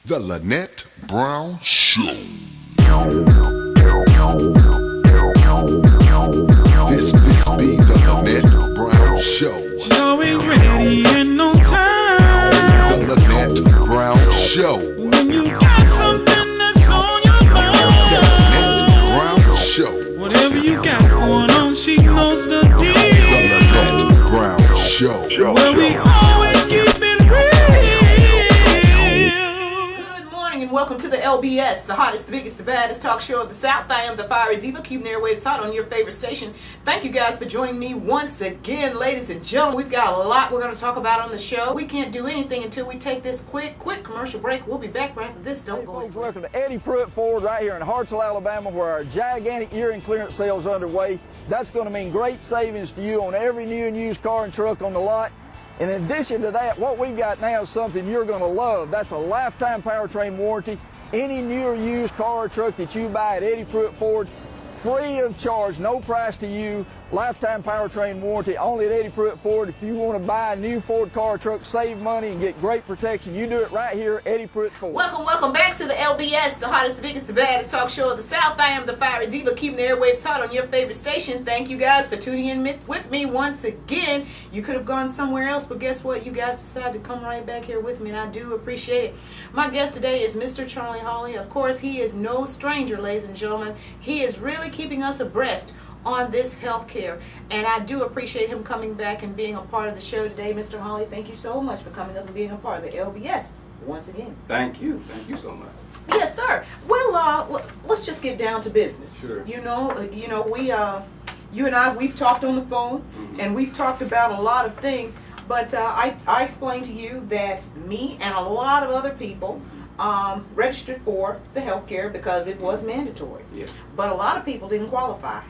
The Lynett Brown Show. This be the Lynett Brown Show. She's always ready and on time. The Lynett Brown Show. When you got something that's on your mind. The Lynett Brown Show. Whatever you got going on, she knows the deal. The Lynett Brown Show. Where we always keep it real. Good morning and welcome to the LBS, the hottest, the biggest, the baddest talk show of the South. I am the fiery diva, keeping the airwaves hot on your favorite station. Thank you guys for joining me once again, ladies and gentlemen. We've got a lot we're going to talk about on the show. We can't do anything until we take this quick commercial break. We'll be back right after this. Don't go Folks, welcome to Eddie Pruitt Ford right here in Hartselle, Alabama, where our gigantic year-end clearance sale is underway. That's going to mean great savings to you on every new and used car and truck on the lot. And in addition to that, what we've got now is something you're going to love. That's a lifetime powertrain warranty. Any new or used car or truck that you buy at Eddie Pruitt Ford, free of charge, no price to you, lifetime powertrain warranty, only at Eddie Pruitt Ford. If you want to buy a new Ford car or truck, save money, and get great protection, you do it right here at Eddie Pruitt Ford. Welcome back to the LBS, the hottest, the biggest, the baddest talk show of the South. I am the fiery diva, keeping the airwaves hot on your favorite station. Thank you guys for tuning in with me once again. You could have gone somewhere else, but guess what? You guys decided to come right back here with me, and I do appreciate it. My guest today is Mr. Charlie Hawley. Of course, he is no stranger, ladies and gentlemen. He is really keeping us abreast on this health care, and I do appreciate him coming back and being a part of the show today. Mr. Hawley, thank you so much for coming up and being a part of the LBS once again. Thank you so much. Yes, sir. Well, let's just get down to business. Sure. We, you and I, we've talked on the phone, and we've talked about a lot of things. But I explained to you that me and a lot of other people registered for the health care because it was mandatory. Yes. But a lot of people didn't qualify.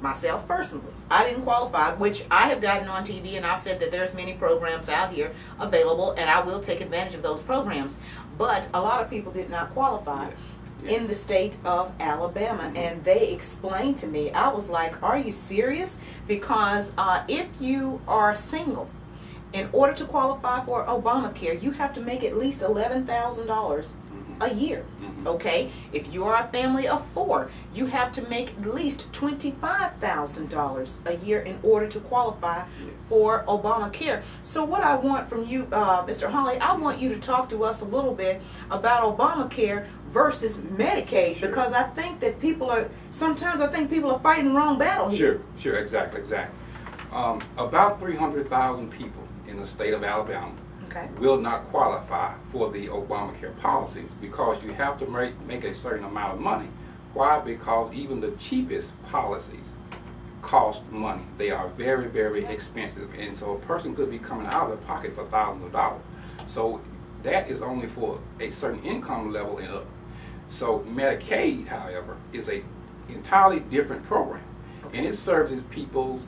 Myself personally, I didn't qualify, which I have gotten on TV, and I've said that there's many programs out here available, and I will take advantage of those programs. But a lot of people did not qualify. Yes. In the state of Alabama, and they explained to me, I was like, are you serious? Because if you are single, in order to qualify for Obamacare, you have to make at least $11,000 a year. Okay, if you are a family of 4, you have to make at least $25,000 a year in order to qualify for Obamacare. So what I want from you, Mr. Hawley, I want you to talk to us a little bit about Obamacare versus Medicaid, because I think that sometimes people are fighting the wrong battle here. Sure, exactly. About 300,000 people in the state of Alabama will not qualify for the Obamacare policies because you have to make a certain amount of money. Why? Because even the cheapest policies cost money. They are very, very expensive, and so a person could be coming out of their pocket for thousands of dollars. So that is only for a certain income level and up. So Medicaid, however, is a entirely different program, and it services people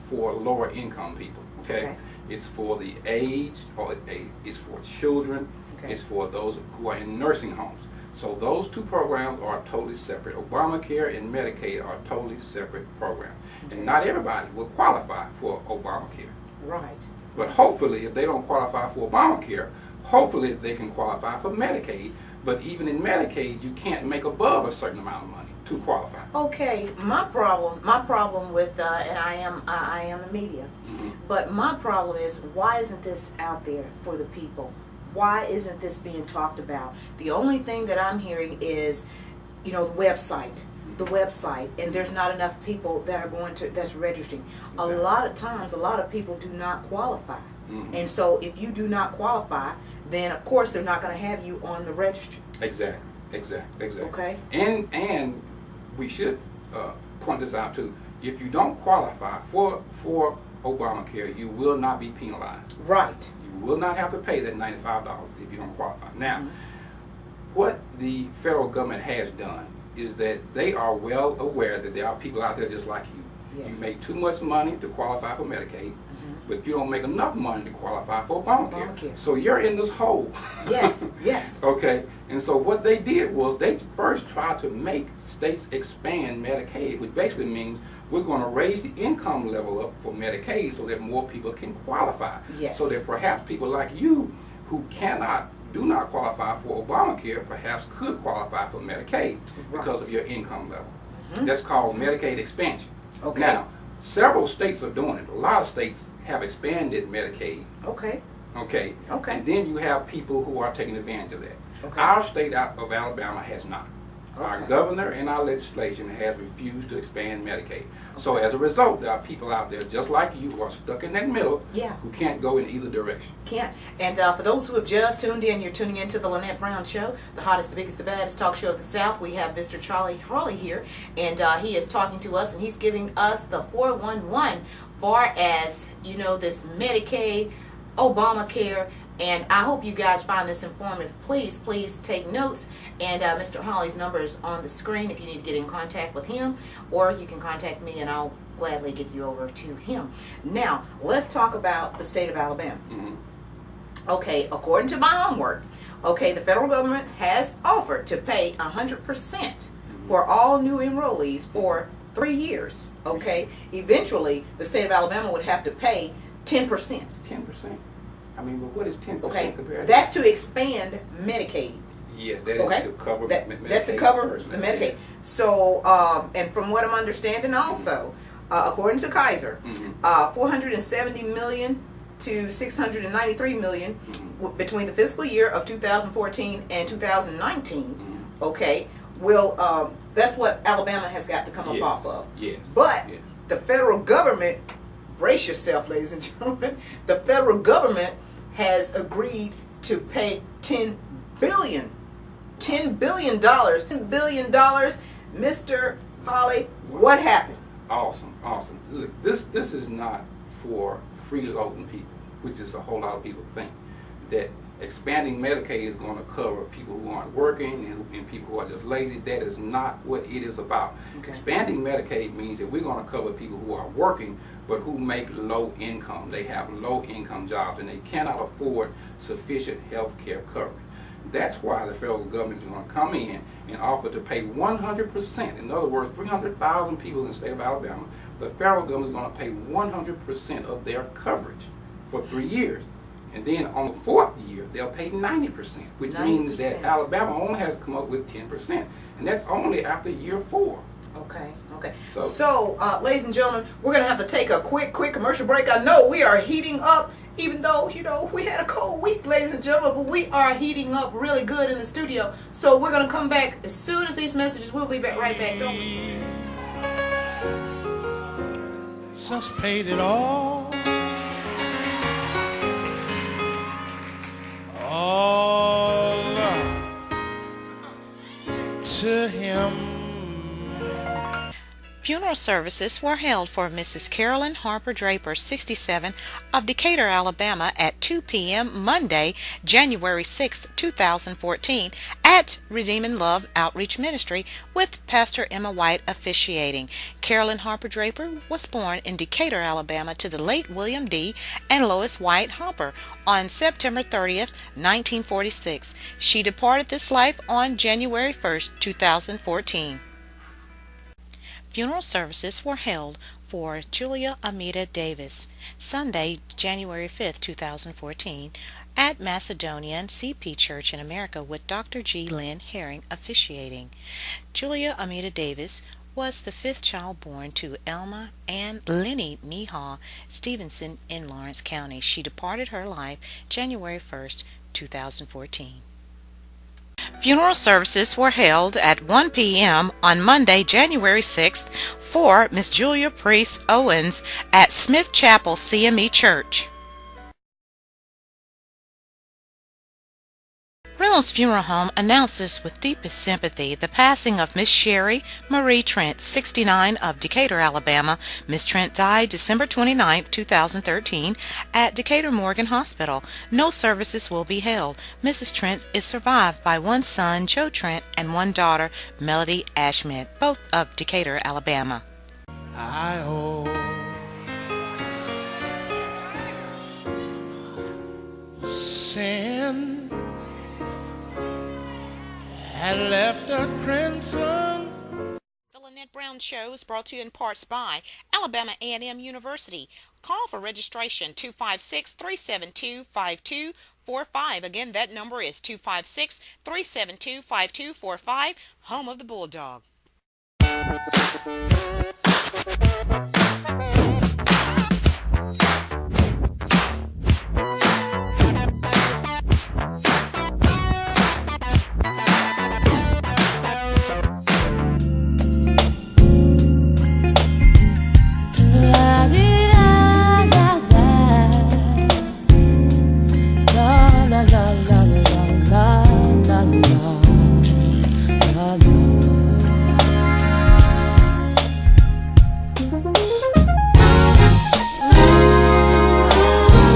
for lower income people. Okay. It's for the aged, or it's for children. It's for those who are in nursing homes. So those two programs are totally separate. Obamacare and Medicaid are totally separate programs, and not everybody will qualify for Obamacare. Right. But hopefully, if they don't qualify for Obamacare, hopefully they can qualify for Medicaid. But even in Medicaid, you can't make above a certain amount of money to qualify. Okay, my problem with and I am the media, but my problem is, why isn't this out there for the people? Why isn't this being talked about? The only thing that I'm hearing is, the website, and there's not enough people that are that's registering. Exactly. A lot of times, a lot of people do not qualify, and so if you do not qualify, then of course they're not going to have you on the registry. Exactly. Okay. And we should point this out too. If you don't qualify for Obamacare, you will not be penalized. Right. You will not have to pay that $95 if you don't qualify. Now, what the federal government has done is that they are well aware that there are people out there just like you. Yes. You make too much money to qualify for Medicaid, but you don't make enough money to qualify for Obamacare. So you're in this hole. Yes. Okay, and so what they did was they first tried to make states expand Medicaid, which basically means we're going to raise the income level up for Medicaid so that more people can qualify. Yes. So that perhaps people like you who cannot do not qualify for Obamacare perhaps could qualify for Medicaid because of your income level. That's called Medicaid expansion. Okay. Now, several states are doing it. A lot of states have expanded Medicaid. Okay. Okay. Okay. And then you have people who are taking advantage of that. Okay. Our state of Alabama has not. Our Okay. governor and our legislation has refused to expand Medicaid. So as a result, there are people out there just like you who are stuck in that middle Yeah. who can't go in either direction. Can't. And for those who have just tuned in, you're tuning into the Lynett Brown Show, the hottest, the biggest, the baddest talk show of the South. We have Mr. Charlie Harley here, and he is talking to us, and he's giving us the 411 far as, you know, this Medicaid, Obamacare. And I hope you guys find this informative. Please take notes. And Mr. Holly's number is on the screen if you need to get in contact with him, or you can contact me and I'll gladly get you over to him. Now, let's talk about the state of Alabama. Okay, according to my homework, okay, the federal government has offered to pay 100% for all new enrollees for 3 years. Okay, eventually the state of Alabama would have to pay 10%. 10%. I mean, but what is 10% Okay, compared that's to expand Medicaid. Yes, that is Okay, to cover that's to cover the Medicaid. So, and from what I'm understanding, also, according to Kaiser, 470 million to 693 million between the fiscal year of 2014 and 2019. Okay, will that's what Alabama has got to come up off of. Yes. But yes. the federal government, brace yourself, ladies and gentlemen, the federal government has agreed to pay $10 billion. $10 billion. $10 billion. Mr. Holly, what happened? Awesome. Look, this is not for freeloading people, which is a whole lot of people think. That expanding Medicaid is going to cover people who aren't working and people who are just lazy. That is not what it is about. Okay. Expanding Medicaid means that we're going to cover people who are working but who make low income. They have low income jobs and they cannot afford sufficient health care coverage. That's why the federal government is going to come in and offer to pay 100%. In other words, 300,000 people in the state of Alabama, the federal government is going to pay 100% of their coverage for 3 years. And then on the 4th year, they'll pay 90%, which means that Alabama only has to come up with 10%. And that's only after year 4. Okay. So, ladies and gentlemen, we're going to have to take a quick commercial break. I know we are heating up, even though, you know, we had a cold week, ladies and gentlemen, but we are heating up really good in the studio. So we're going to come back as soon as these messages. We'll be right back, don't we? Since paid it all to him. Funeral services were held for Mrs. Carolyn Harper Draper, 67, of Decatur, Alabama, at 2 p.m. Monday, January 6, 2014, at Redeeming Love Outreach Ministry, with Pastor Emma White officiating. Carolyn Harper Draper was born in Decatur, Alabama, to the late William D. and Lois White Harper on September 30th, 1946. She departed this life on January 1st, 2014. Funeral services were held for Julia Amita Davis, Sunday, January 5, 2014, at Macedonian CP Church in America, with Dr. G. Lynn Herring officiating. Julia Amita Davis was the 5th child born to Elma and Lenny Neha Stevenson in Lawrence County. She departed her life January 1st, 2014. Funeral services were held at 1 p.m. on Monday, January 6th, for Miss Julia Priest Owens at Smith Chapel CME Church. Reynolds Funeral Home announces with deepest sympathy the passing of Miss Sherry Marie Trent, 69, of Decatur, Alabama. Miss Trent died December 29, 2013, at Decatur Morgan Hospital. No services will be held. Mrs. Trent is survived by one son, Joe Trent, and one daughter, Melody Ashmid, both of Decatur, Alabama. I hope sin had left a crimson. The Lynett Brown Show is brought to you in parts by Alabama A&M University. Call for registration 256-372-5244 5245. Again, that number is 256-372-5245, home of the Bulldog.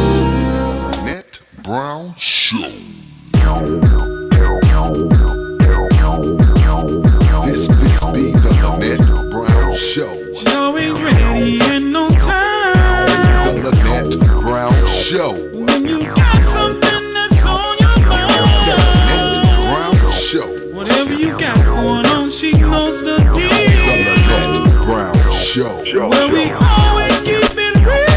Lynett Brown Show. This be the Lynett Brown Show. She's always ready and on time. The Lynett Brown Show. When you got something that's on your The Lynett mind, Brown Show. whatever you got going on, she knows the The deal. Lynett Brown Show. Well, we always keep it real.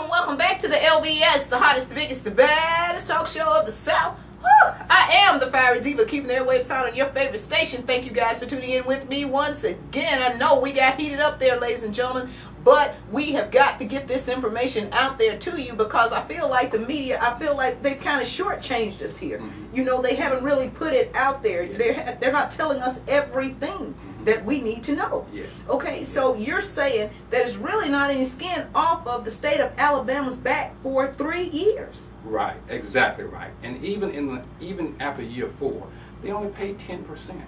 Welcome back to the LBS, the hottest, the biggest, the baddest talk show of the South. Whew, I am the Fiery Diva, keeping the airwaves hot on your favorite station. Thank you guys for tuning in with me once again. I know we got heated up there, ladies and gentlemen, but we have got to get this information out there to you because I feel like the media, I feel like they've kind of shortchanged us here. You know, they haven't really put it out there. They're not telling us everything that we need to know. Yes. Okay, so you're saying that it's really not any skin off of the state of Alabama's back for 3 years. Right, exactly right. And even after year 4, they only paid 10%.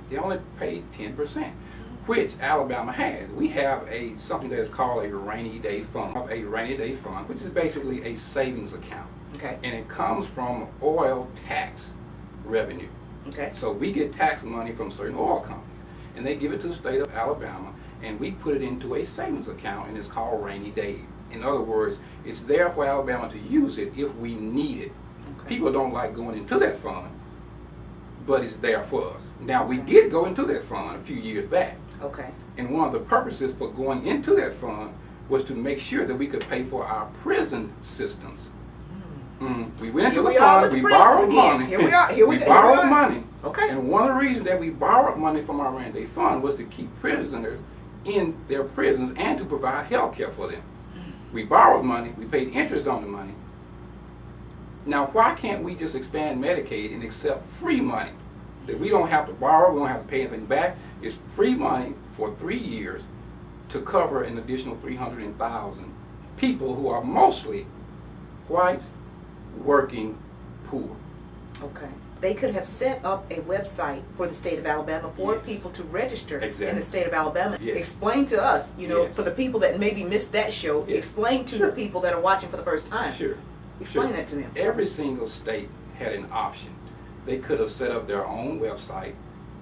They only paid 10%, which Alabama has. We have something that is called a rainy day fund. A rainy day fund, which is basically a savings account. Okay. And it comes from oil tax revenue. Okay. So we get tax money from certain oil companies, and they give it to the state of Alabama, and we put it into a savings account, and it's called rainy day. In other words, it's there for Alabama to use it if we need it. Okay. People don't like going into that fund, but it's there for us. Now, we did go into that fund a few years back, Okay. and one of the purposes for going into that fund was to make sure that we could pay for our prison systems. We went into Here the we are with fund, the we prisons borrowed again. money. Here we are. Here we go. Here we borrowed are. money. Okay. And one of the reasons that we borrowed money from our rainy day fund was to keep prisoners in their prisons and to provide health care for them. We borrowed money, we paid interest on the money. Now, why can't we just expand Medicaid and accept free money? That we don't have to borrow, we don't have to pay anything back. It's free money for 3 years to cover an additional 300,000 people who are mostly white, working, poor. Okay. They could have set up a website for the state of Alabama for Yes. people to register in Exactly. the state of Alabama. Yes. Explain to us, Yes. for the people that maybe missed that show, Yes. explain to the people that are watching for the first time. Sure. Explain Sure. that to them. Every single state had an option. They could have set up their own website,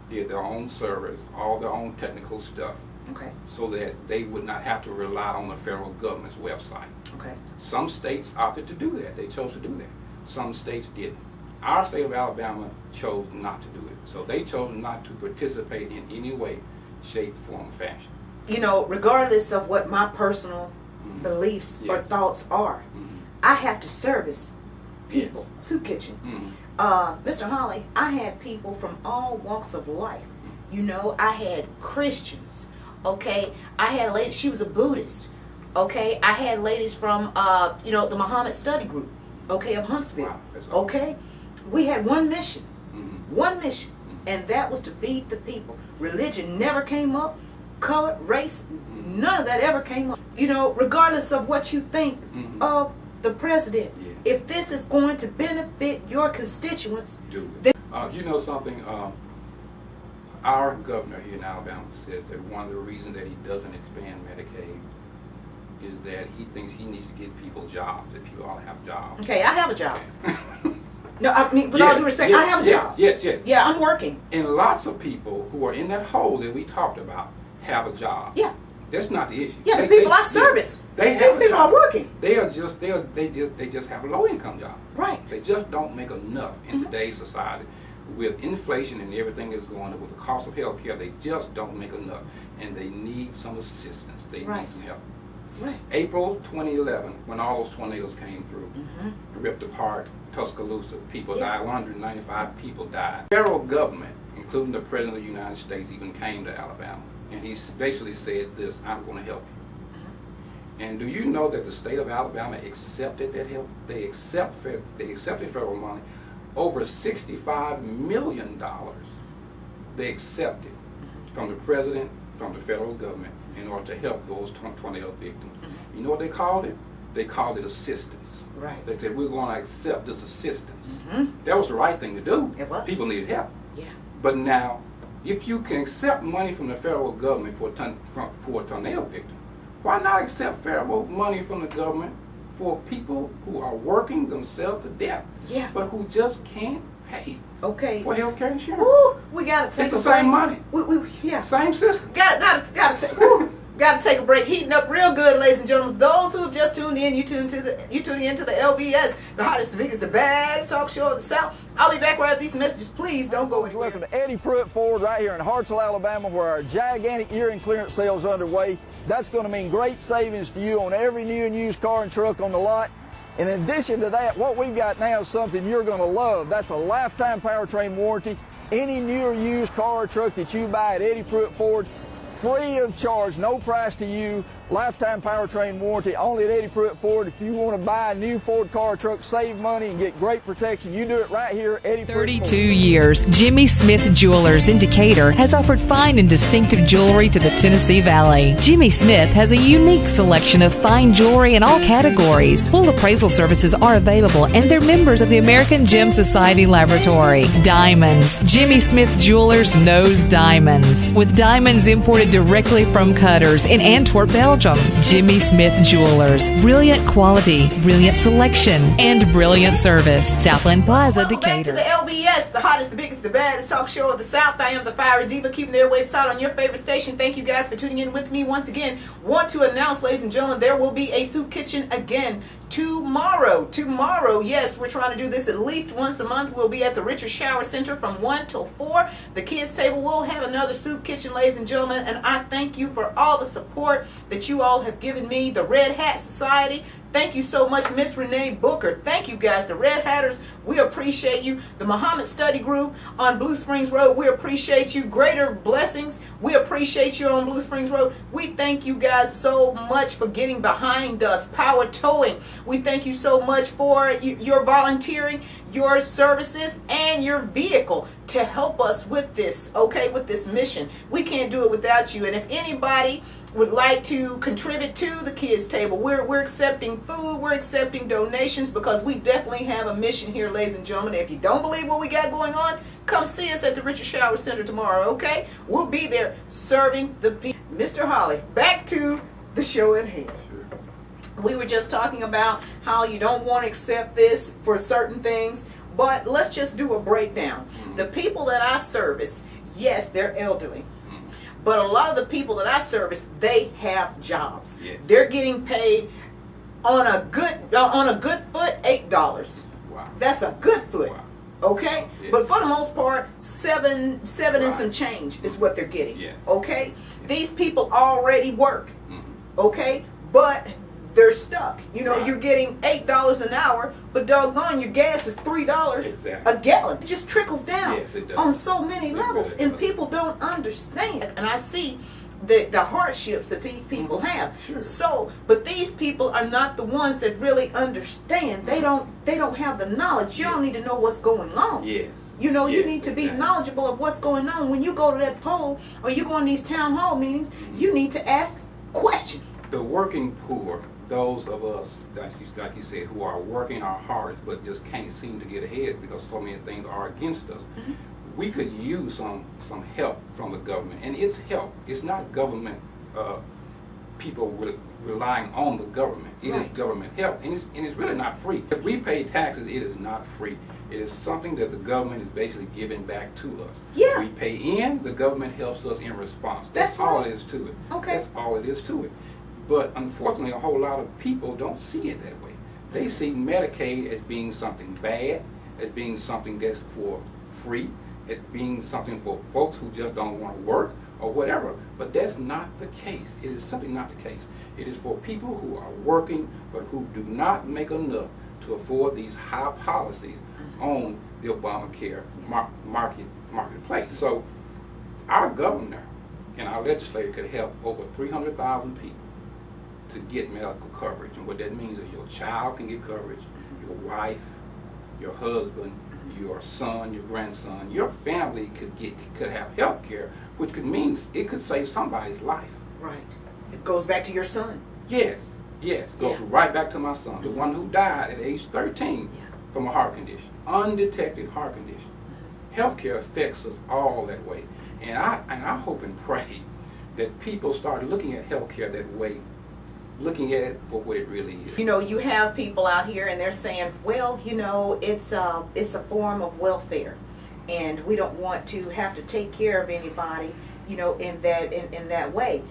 did their own servers, all their own technical stuff, Okay. so that they would not have to rely on the federal government's website. Okay. Some states opted to do that. They chose to do that. Some states didn't. Our state of Alabama chose not to do it. So they chose not to participate in any way, shape, form, fashion. You know, regardless of what my personal beliefs or Yes. thoughts are, I have to service people. Soup kitchen. Mr. Holly, I had people from all walks of life. You know, I had Christians. Okay, I had a lady. She was a Buddhist. Okay, I had ladies from the Muhammad Study Group. Okay, of Huntsville. Wow, that's awesome. Okay, we had one mission. Mhm. One mission, and that was to feed the people. Religion never came up. Color, race, none of that ever came up. You know, regardless of what you think of the president, Yeah. if this is going to benefit your constituents, Do then it. You know something? Our governor here in Alabama says that one of the reasons that he doesn't expand Medicaid is that he thinks he needs to get people jobs, that people ought to have jobs. okay, I have a job. No, I mean, with all due respect, I have a job. Yes, yes. Yeah, I'm working. And lots of people who are in that hole that we talked about have a job. Yeah. That's not the issue. Yeah, the people I service. They have These a people job. are working. They just have a low income job. Right. They just don't make enough in today's society. With inflation and everything that's going on, with the cost of health care, they just don't make enough. And they need some assistance. They Right. need some help. Right. April 2011, when all those tornadoes came through, ripped apart Tuscaloosa, people died, 195 people died. Federal government, including the President of the United States, even came to Alabama, and he basically said this: I'm going to help you. And do you know that the state of Alabama accepted that help? They accepted federal money, over $65 million. They accepted from the president, from the federal government, in order to help those tornado victims. You know what they called it? They called it assistance. Right. They said, we're going to accept this assistance. That was the right thing to do. It was. People needed help. Yeah. But now, if you can accept money from the federal government for a tornado victim, why not accept federal money from the government for people who are working themselves to death, Yeah. but who just can't pay Okay. for health care insurance? Woo, we gotta take It's a the same break. money. Yeah. Same system. Gotta take a break. Heating up real good, ladies and gentlemen. Those who have just tuned in, you tuning into the LBS, the hottest, the biggest, the baddest talk show of the South. I'll be back right after these messages. Please don't go anywhere. Welcome to Eddie Pruitt Ford right here in Hartselle, Alabama, where our gigantic year-end clearance sale is underway. That's going to mean great savings to you on every new and used car and truck on the lot. And in addition to that, what we've got now is something you're going to love. That's a lifetime powertrain warranty. Any new or used car or truck that you buy at Eddie Pruitt Ford, free of charge, no price to you, lifetime powertrain warranty, only at Eddie Pruitt Ford. If you want to buy a new Ford car or truck, save money, and get great protection, you do it right here at Eddie Pruitt 32 Ford. years, Jimmy Smith Jewelers in Decatur has offered fine and distinctive jewelry to the Tennessee Valley. Jimmy Smith has a unique selection of fine jewelry in all categories. Full appraisal services are available, and they're members of the American Gem Society Laboratory. Diamonds. Jimmy Smith Jewelers knows diamonds. With diamonds imported directly from cutters in Antwerp, Belgium. Jimmy Smith Jewelers. Brilliant quality, brilliant selection, and brilliant service. Southland Plaza, Welcome back to Decatur. the LBS, the hottest, the biggest, the baddest talk show of the South. I am the Fiery Diva, keeping the airwaves hot on your favorite station. Thank you guys for tuning in with me once again. Want to announce, ladies and gentlemen, there will be a soup kitchen again tomorrow. Tomorrow, yes, we're trying to do this at least once a month. We'll be at the Richard Shower Center from 1 till 4. The kids' table will have another soup kitchen, ladies and gentlemen, and I thank you for all the support that you all have given me. The Red Hat Society, thank you so much. Miss Renee Booker, thank you guys. The Red Hatters, we appreciate you. The Muhammad Study Group on Blue Springs Road, we appreciate you. Greater Blessings, we appreciate you on Blue Springs Road. We thank you guys so much for getting behind us. Power Towing, we thank you so much for your volunteering, your services, and your vehicle to help us with this, okay, with this mission. We can't do it without you. And if anybody would like to contribute to the kids' table, we're accepting food, we're accepting donations, because we definitely have a mission here, ladies and gentlemen. If you don't believe what we got going on, come see us at the Richard Shower Center tomorrow, okay? We'll be there serving the people. Mr. Holly, back to the show at hand. We were just talking about how you don't want to accept this for certain things, but let's just do a breakdown. The people that I service, yes, they're elderly. But a lot of the people that I service, they have jobs. Yes. They're getting paid on a good foot, $8. Wow. That's a good foot. Wow. Okay? Yes. But for the most part, seven Right. and some change is what they're getting. Yes. Okay? These people already work. Mhm. Okay? But they're stuck. You know, Right. you're getting $8 an hour, but doggone, your gas is $3 Exactly. a gallon. It just trickles down Yes, it does. on so many It levels, really and does. people don't understand. And I see the hardships that these people have. Sure. So, but these people are not the ones that really understand. They don't have the knowledge. Y'all need to know what's going on. Yes. You know, you Yes, need to be exactly. knowledgeable of what's going on. When you go to that poll or you go on these town hall meetings, you need to ask questions. The working poor, those of us, like you said, who are working our hardest but just can't seem to get ahead because so many things are against us, we could use some help from the government. And it's help. It's not government people relying on the government. It is Right. government help. And it's really not free. If we pay taxes, it is not free. It is something that the government is basically giving back to us. Yeah. We pay in, the government helps us in response. That's all right. it is to it. Okay. That's all it is to it. But unfortunately, a whole lot of people don't see it that way. They see Medicaid as being something bad, as being something that's for free, as being something for folks who just don't want to work, or whatever. But that's not the case. It is simply not the case. It is for people who are working but who do not make enough to afford these high policies on the Obamacare marketplace. So our governor and our legislature could help over 300,000 people to get medical coverage. And what that means is your child can get coverage, your wife, your husband, your son, your grandson, your family could have health care, which could mean it could save somebody's life. Right. It goes back to your son. Yes, goes right back to my son, the one who died at age 13 from a heart condition, undetected heart condition. Healthcare affects us all that way, and I hope and pray that people start looking at healthcare that way, looking at it for what it really is. You know, you have people out here and they're saying, well, you know, it's a form of welfare, and we don't want to have to take care of anybody, you know, in that way.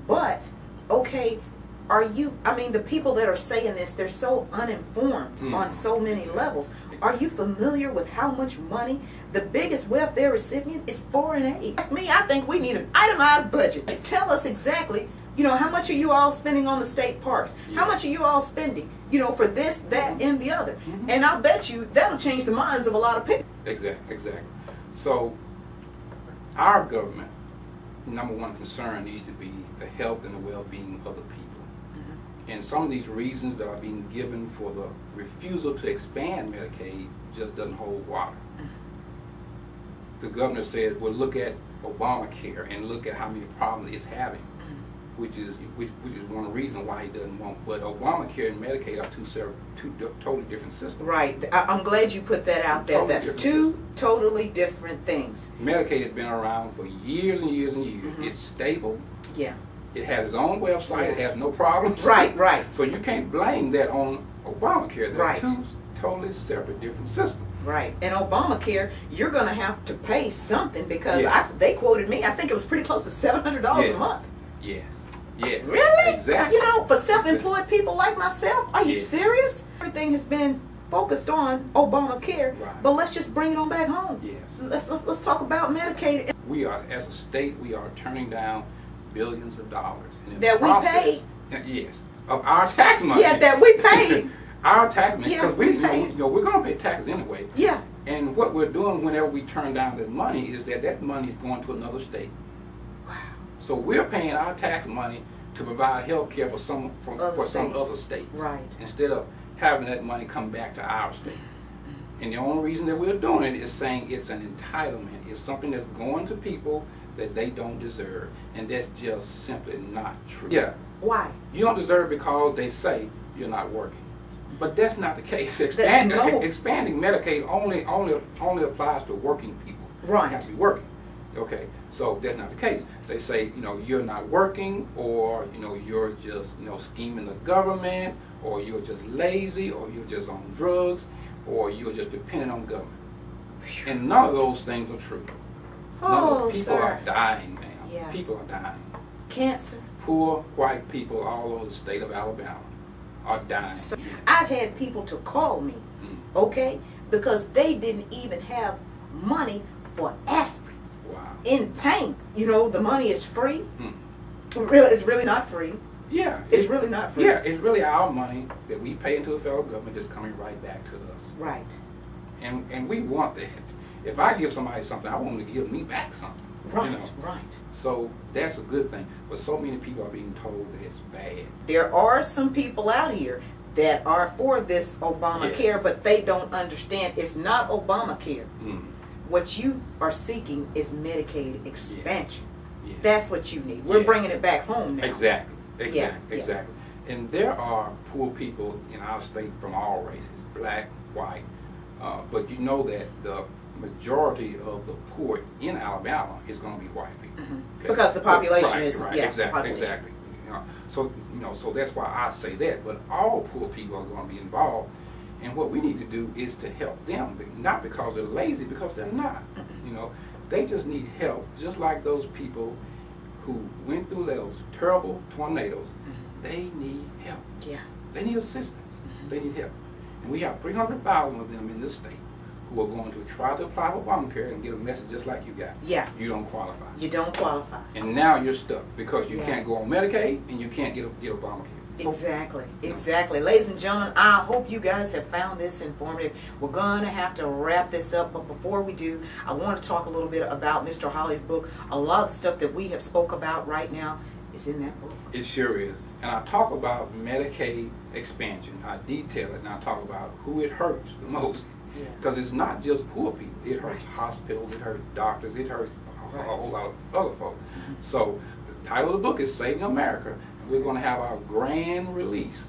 But okay, the people that are saying this, they're so uninformed on so many levels. Are you familiar with how much money the biggest welfare recipient is foreign aid? That's me. I think we need an itemized budget. Tell us exactly, you know, how much are you all spending on the state parks? How much are you all spending, you know, for this, that, and the other? And I'll bet you that'll change the minds of a lot of people. Exactly. So our government, number one concern needs to be the health and the well-being of the people. And some of these reasons that are being given for the refusal to expand Medicaid just doesn't hold water. The governor says, well, look at Obamacare and look at how many problems it's having, which is one reason why he doesn't want. But Obamacare and Medicaid are two totally different systems. Right. I'm glad you put that out there. That's two totally different things. Medicaid has been around for years and years and years. It's stable. Yeah. It has its own website. It has no problems. Right. So you can't blame that on Obamacare. They're Right. two totally separate, different systems. Right. And Obamacare, you're going to have to pay something because Yes. they quoted me, I think it was pretty close to $700 a month. Yes. Really? Exactly. You know, for self-employed people like myself, are you Yes. serious? Everything has been focused on Obamacare, Right. but let's just bring it on back home. Yes. Let's talk about Medicaid. We are, as a state, we are turning down billions of dollars. And in That the we process- paid? Yes. Of our tax money. Yeah, that we paid. Our tax money. Yeah, Because we you paid. know, we're going to pay taxes anyway. Yeah. And what we're doing whenever we turn down that money is that money is going to another state. Wow. So we're paying our tax money to provide health care for some States. other state. Right. Instead of having that money come back to our state. And the only reason that we're doing it is saying it's an entitlement. It's something that's going to people that they don't deserve. And that's just simply not true. Yeah. Why? You don't deserve it because they say you're not working. But that's not the case. No. Expanding Medicaid only applies to working people. Right. You have to be working. Okay, so that's not the case. They say, you know, you're not working, or, you know, you're just, you know, scheming the government, or you're just lazy, or you're just on drugs, or you're just dependent on government. And none of those things are true. Oh, People sir. are dying now. Yeah. People are dying. Cancer. Poor white people all over the state of Alabama are dying. So, I've had people to call me, okay, because they didn't even have money for aspirin. Wow. In pain. You know, the money is free. It's really not free. Yeah. It's really not free. Yeah, it's really our money that we pay into the federal government that's coming right back to us. Right. And we want that. If I give somebody something, I want them to give me back something. Right, You know? right. So that's a good thing. But so many people are being told that it's bad. There are some people out here that are for this Obamacare, Yes. but they don't understand it's not Obamacare. What you are seeking is Medicaid expansion. Yes. That's what you need. We're Yes. bringing it back home now. Exactly. Yeah. And there are poor people in our state from all races, black, white. But you know that the majority of the poor in Alabama is going to be white people. Okay? Because the population Right, is, right, yeah, exactly, population. exactly. So that's why I say that. But all poor people are going to be involved, and what we need to do is to help them, not because they're lazy, because they're not. You know, they just need help, just like those people who went through those terrible tornadoes. They need help. Yeah. They need assistance. They need help. And we have 300,000 of them in this state who are going to try to apply for Obamacare and get a message just like you got. Yeah. You don't qualify. You don't qualify. And now you're stuck because you Yeah. can't go on Medicaid and you can't get Obamacare. So, Exactly, exactly. Ladies and gentlemen, I hope you guys have found this informative. We're going to have to wrap this up, but before we do, I want to talk a little bit about Mr. Holly's book. A lot of the stuff that we have spoke about right now is in that book. it sure is. And I talk about Medicaid expansion. I detail it and I talk about who it hurts the most. Yeah. Because it's not just poor people. It hurts Right. hospitals, it hurts doctors, it hurts a Right. whole lot of other folks. So the title of the book is Saving America. And we're going to have our grand release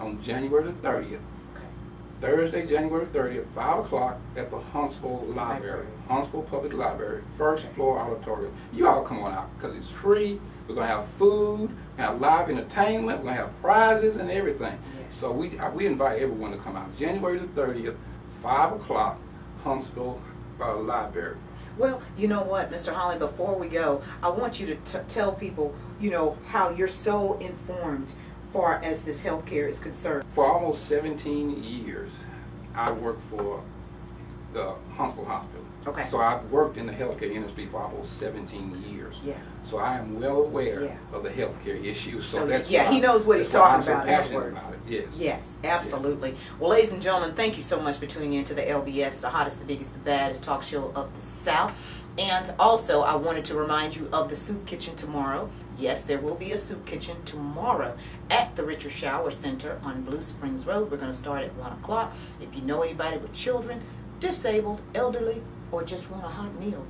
on January the 30th. Okay. Thursday, January 30th, 5 o'clock at the Huntsville Library. Huntsville Public Library, first floor auditorium. You all come on out because it's free. We're going to have food, we're going to have live entertainment, we're going to have prizes and everything. Yes. So we invite everyone to come out. January the 30th, 5 o'clock, Huntsville Library. Well, you know what, Mr. Holly, before we go, I want you to tell people, you know, how you're so informed far as this healthcare is concerned. For almost 17 years, I worked for the Huntsville Hospital. Okay. So I've worked in the healthcare industry for almost 17 years. Yeah. So I am well aware Yeah. of the healthcare issues. So So, that's yeah, why he knows what he's that's why talking I'm so about, in other passionate words. about it. Yes. Yes, absolutely. Well, ladies and gentlemen, thank you so much for tuning in to the LBS, the hottest, the biggest, the baddest talk show of the South. And also, I wanted to remind you of the soup kitchen tomorrow. Yes, there will be a soup kitchen tomorrow at the Richard Shower Center on Blue Springs Road. We're going to start at 1 o'clock. If you know anybody with children, disabled, elderly, or just want a hot meal,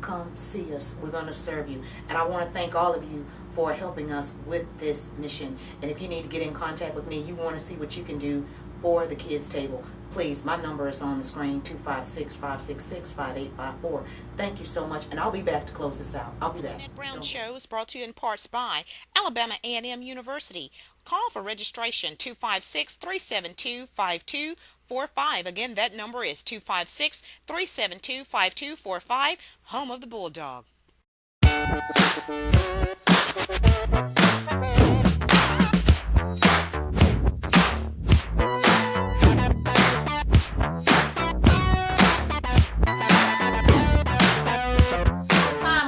come see us. We're going to serve you. And I want to thank all of you for helping us with this mission. And if you need to get in contact with me, you want to see what you can do for the kids' table, please, my number is on the screen, 256-566-5854. Thank you so much, and I'll be back to close this out. I'll be back. Lynett Brown Show is brought to you in parts by Alabama A&M University. Call for registration 256-372-5245. Again, that number is 256-372-5245, home of the Bulldog.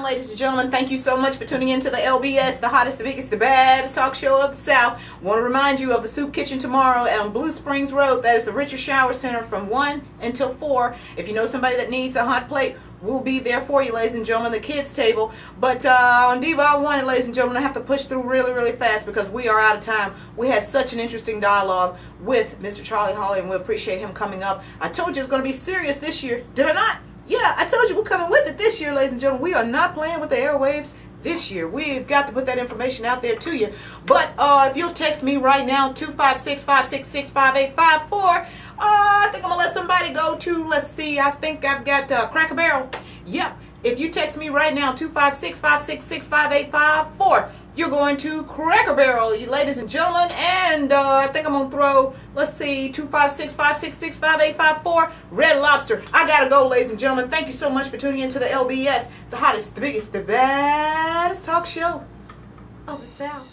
Ladies and gentlemen, thank you so much for tuning in to the LBS, the hottest, the biggest, the baddest talk show of the South. Want to remind you of the soup kitchen tomorrow on Blue Springs Road. That is the Richard Shower Center from 1 until 4. If you know somebody that needs a hot plate, we'll be there for you, ladies and gentlemen, the kids table. But on Diva I Wanted, ladies and gentlemen, I have to push through really, really fast because we are out of time. We had such an interesting dialogue with Mr. Charlie Hawley, and we appreciate him coming up. I told you it was going to be serious this year. Did I not? Yeah, I told you we're coming with it this year, ladies and gentlemen. We are not playing with the airwaves this year. We've got to put that information out there to you. But if you'll text me right now, 256-566-5854, I think I'm going to let somebody go to, let's see, I think I've got Cracker Barrel. Yep. If you text me right now, 256-566-5854, you're going to Cracker Barrel, you ladies and gentlemen. And I think I'm going to throw, let's see, 256-566-5854, Red Lobster. I got to go, ladies and gentlemen. Thank you so much for tuning into the LBS, the hottest, the biggest, the baddest talk show of the South.